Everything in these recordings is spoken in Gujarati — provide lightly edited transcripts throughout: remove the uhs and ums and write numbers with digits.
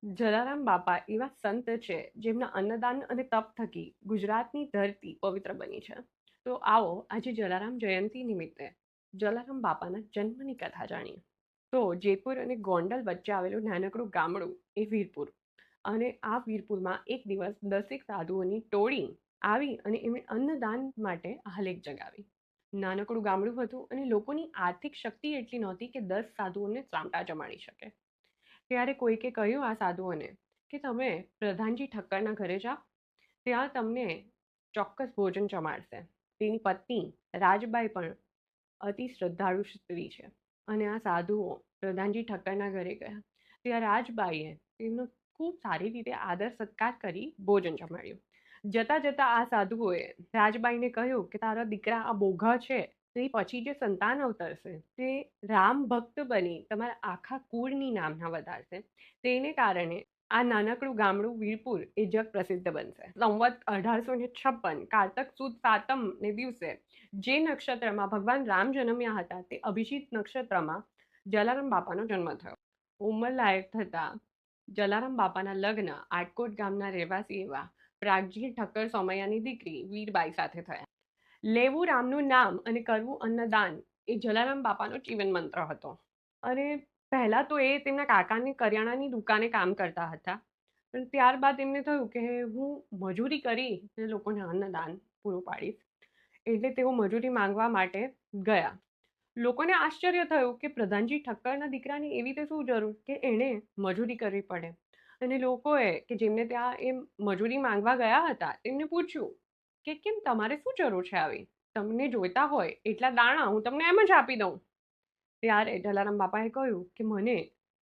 જલારામ બાપા એવા સંત છે જેમના અન્નદાન અને તપ થકી ગુજરાતની ધરતી પવિત્ર બની છે. તો આવો આજે જલારામ જયંતિ નિમિત્તે જલારામ બાપાના જન્મની કથા જાણીએ. તો જયપુર અને ગોંડલ વચ્ચે આવેલું નાનકડું ગામડું એ વીરપુર. અને આ વીરપુરમાં એક દિવસ 10 સાધુઓની ટોળી આવી અને એમણે અન્નદાન માટે આહલેખ જગાવી. નાનકડું ગામડું હતું અને લોકોની આર્થિક શક્તિ એટલી નહોતી કે 10 સાધુઓને સામટા જમાડી શકે. ત્યારે કોઈકે કહ્યું આ સાધુઓને કે તમે પ્રધાનજી ઠક્કરના ઘરે જાઓ, ત્યાં તમને ચોક્કસ ભોજન જમાડશે. તેની પત્ની રાજબાઈ પણ અતિ શ્રદ્ધાળુ સ્ત્રી છે અને આ સાધુઓ પ્રધાનજી ઠક્કરના ઘરે ગયા. ત્યાં રાજબાઈએ તેમનો ખૂબ સારી રીતે આદર સત્કાર કરી ભોજન જમાડ્યું. જતા જતા આ સાધુઓએ રાજબાઈને કહ્યું કે તારા દીકરા આ બોઘા છે, તે પછી જે સંતાન અવતરશે તે રામ ભક્ત બની તમારા આખા કુળની નામના વધારશે. તેને કારણે આ નાનકડું ગામડું વીરપુર એ જગ પ્રસિદ્ધ બનશે. સંવત 1856 કારતક સુદ સાતમ ને દિવસે જે નક્ષત્રમાં ભગવાન રામ જન્મ્યા હતા તે અભિજીત નક્ષત્રમાં જલારામ બાપાનો જન્મ થયો. ઉંમરલાયક થતા જલારામ બાપાના લગ્ન આટકોટ ગામના રહેવાસી એવા પ્રાગજી ઠક્કર સોમૈયાની દીકરી વીરબાઈ સાથે થયા. લેવું રામનું નામ અને કરવું અન્નદાન એ જલારામ બાપાનો જીવન મંત્ર હતો. અને પહેલા તો એ તેમના કાકાની કરિયાણાની દુકાને કામ કરતા હતા, પણ ત્યારબાદ એમને થયું કે હું મજૂરી કરી લોકોને અન્નદાન પૂરું પાડીશ. એટલે તેઓ મજૂરી માંગવા માટે ગયા. લોકોને આશ્ચર્ય થયું કે પ્રધાનજી ઠક્કરના દીકરાની એવી રીતે શું જરૂર કે એણે મજૂરી કરવી પડે. અને લોકોએ કે જેમને ત્યાં એ મજૂરી માંગવા ગયા હતા તેમને પૂછ્યું કે કેમ તમારે શું જરૂર છે આવી? તમને જોઈતા હોય એટલા દાણા હું તમને એમ જ આપી દઉં. ત્યારે જલારામ બાપાએ કહ્યું કે મને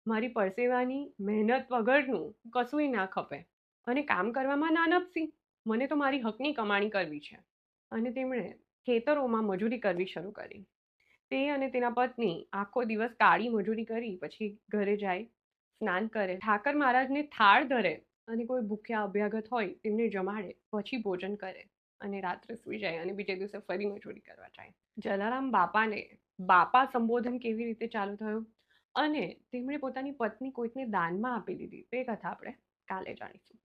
મારી પરસેવાની મહેનત વગરનું કશુંય ના ખપે અને કામ કરવામાં ના નપસી. મને તો મારી હકની કમાણી કરવી છે. અને તેમણે ખેતરોમાં મજૂરી કરવી શરૂ કરી. તે અને તેના પત્ની આખો દિવસ કાળી મજૂરી કરી પછી ઘરે જાય, સ્નાન કરે, ઠાકર મહારાજને થાળ ધરે અને કોઈ ભૂખ્યા અભ્યાગત હોય તેમને જમાડે, પછી ભોજન કરે અને રાત્રે સૂઈ જાય અને બીજે દિવસે ફરી મજૂરી કરવા જાય. જલારામ બાપાને બાપા સંબોધન કેવી રીતે ચાલુ થયું અને તેમણે પોતાની પત્ની કોઈકને દાનમાં આપી દીધી તે કથા આપણે કાલે જાણીશું.